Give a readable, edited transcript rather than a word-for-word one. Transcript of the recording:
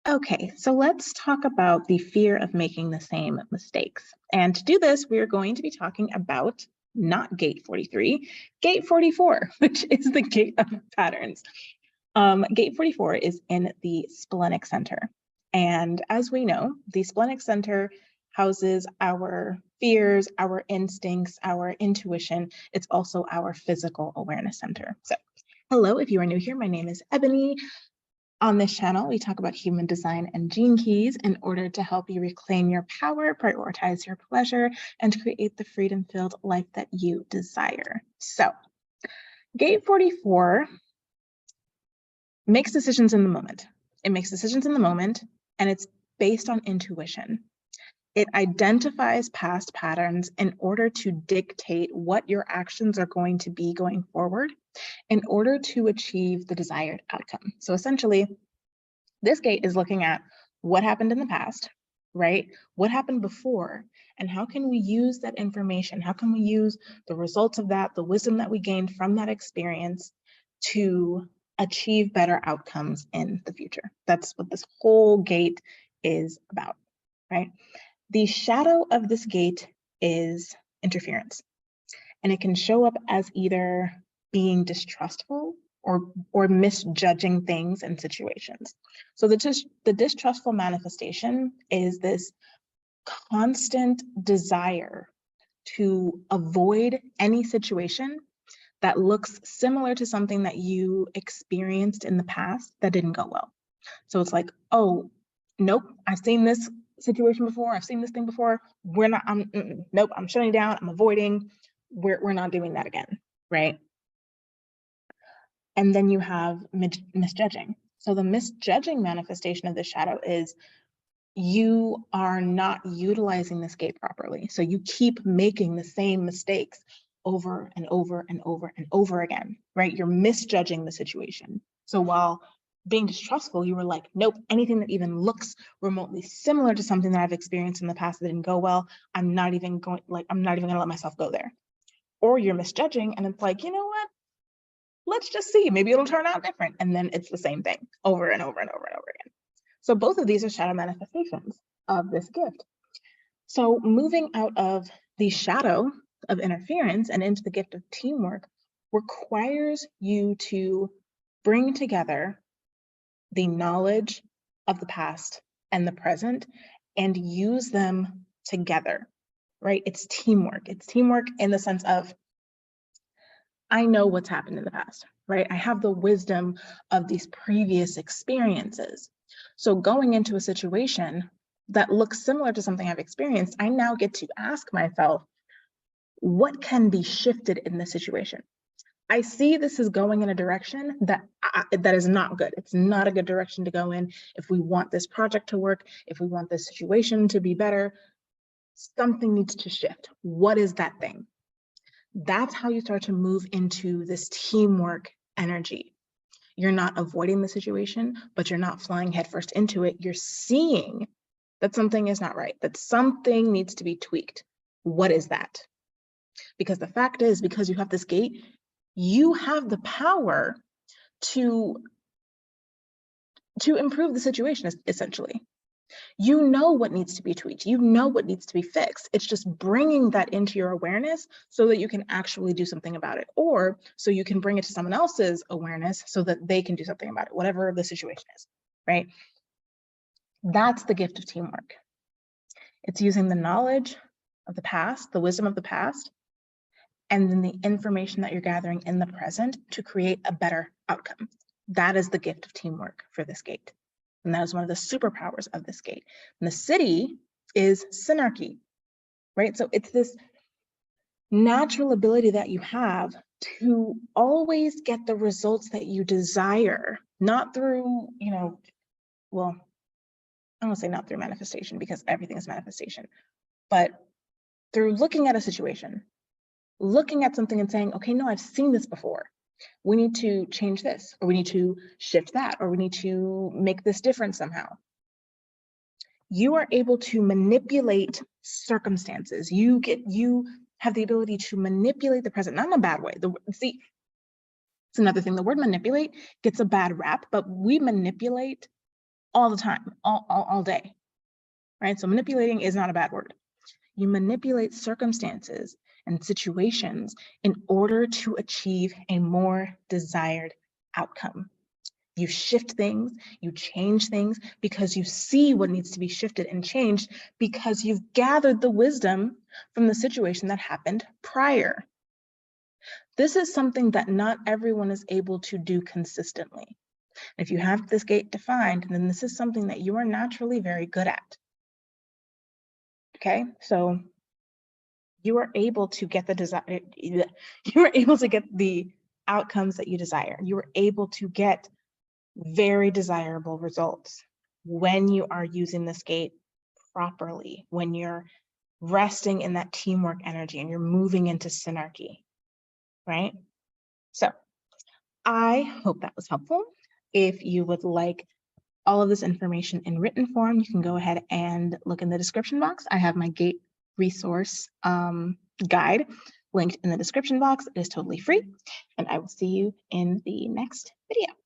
Okay, so let's talk about the fear of making the same mistakes. And to do this, we're going to be talking about not gate 43, gate 44, which is the gate of patterns. Gate 44 is in the splenic center. And as we know, the splenic center houses our fears, our instincts, our intuition. It's also our physical awareness center. So, hello, if you are new here, my name is Ebony. On this channel, we talk about human design and gene keys in order to help you reclaim your power, prioritize your pleasure, and create the freedom-filled life that you desire. So, gate 44 makes decisions in the moment. It makes decisions in the moment, and it's based on intuition. It identifies past patterns in order to dictate what your actions are going to be going forward in order to achieve the desired outcome. So essentially, this gate is looking at what happened in the past, right? What happened before, and how can we use that information? How can we use the results of that, the wisdom that we gained from that experience to achieve better outcomes in the future? That's what this whole gate is about, right? The shadow of this gate is interference, and it can show up as either being distrustful or misjudging things and situations. So the distrustful manifestation is this constant desire to avoid any situation that looks similar to something that you experienced in the past that didn't go well. So it's like, oh, nope, I've seen this situation before, I've seen this thing before, nope, I'm shutting down, I'm avoiding, we're not doing that again, right? And then you have misjudging. So the misjudging manifestation of the shadow is you are not utilizing this gate properly. So you keep making the same mistakes over and over and over and over again, right? You're misjudging the situation. So while being distrustful, you were like, nope, anything that even looks remotely similar to something that I've experienced in the past that didn't go well, I'm not even gonna let myself go there. Or you're misjudging and it's like, you know what? Let's just see, maybe it'll turn out different. And then it's the same thing over and over and over and over again. So both of these are shadow manifestations of this gift. So moving out of the shadow of interference and into the gift of teamwork requires you to bring together the knowledge of the past and the present and use them together, right? It's teamwork. It's teamwork in the sense of, I know what's happened in the past, right? I have the wisdom of these previous experiences. So going into a situation that looks similar to something I've experienced, I now get to ask myself, what can be shifted in this situation? I see this is going in a direction that is not good. It's not a good direction to go in. If we want this project to work, if we want this situation to be better, something needs to shift. What is that thing? That's how you start to move into this teamwork energy. You're not avoiding the situation, but you're not flying headfirst into it. You're seeing that something is not right, that something needs to be tweaked. What is that? Because the fact is, because you have this gate, you have the power to improve the situation, essentially. You know what needs to be tweaked. You know what needs to be fixed. It's just bringing that into your awareness so that you can actually do something about it, or so you can bring it to someone else's awareness so that they can do something about it, whatever the situation is, right? That's the gift of teamwork. It's using the knowledge of the past, the wisdom of the past, and then the information that you're gathering in the present to create a better outcome. That is the gift of teamwork for this gate. And that is one of the superpowers of this gate. And the city is synarchy, right? So it's this natural ability that you have to always get the results that you desire, not through, well, I don't want to say not through manifestation because everything is manifestation, but through looking at a situation, looking at something and saying, okay, no, I've seen this before. We need to change this, or we need to shift that, or we need to make this different somehow. You are able to manipulate circumstances. You have the ability to manipulate the present, not in a bad way. See, it's another thing. The word manipulate gets a bad rap, but we manipulate all the time, all day, right? So manipulating is not a bad word. You manipulate circumstances and situations in order to achieve a more desired outcome. You shift things, you change things because you see what needs to be shifted and changed because you've gathered the wisdom from the situation that happened prior. This is something that not everyone is able to do consistently. If you have this gate defined, then this is something that you are naturally very good at. Okay, so you are able to get the outcomes that you desire. You are able to get very desirable results when you are using this gate properly, when you're resting in that teamwork energy and you're moving into synarchy, right? So I hope that was helpful. If you would like all of this information in written form, you can go ahead and look in the description box. I have my gate resource guide linked in the description box. It is totally free, and I will see you in the next video.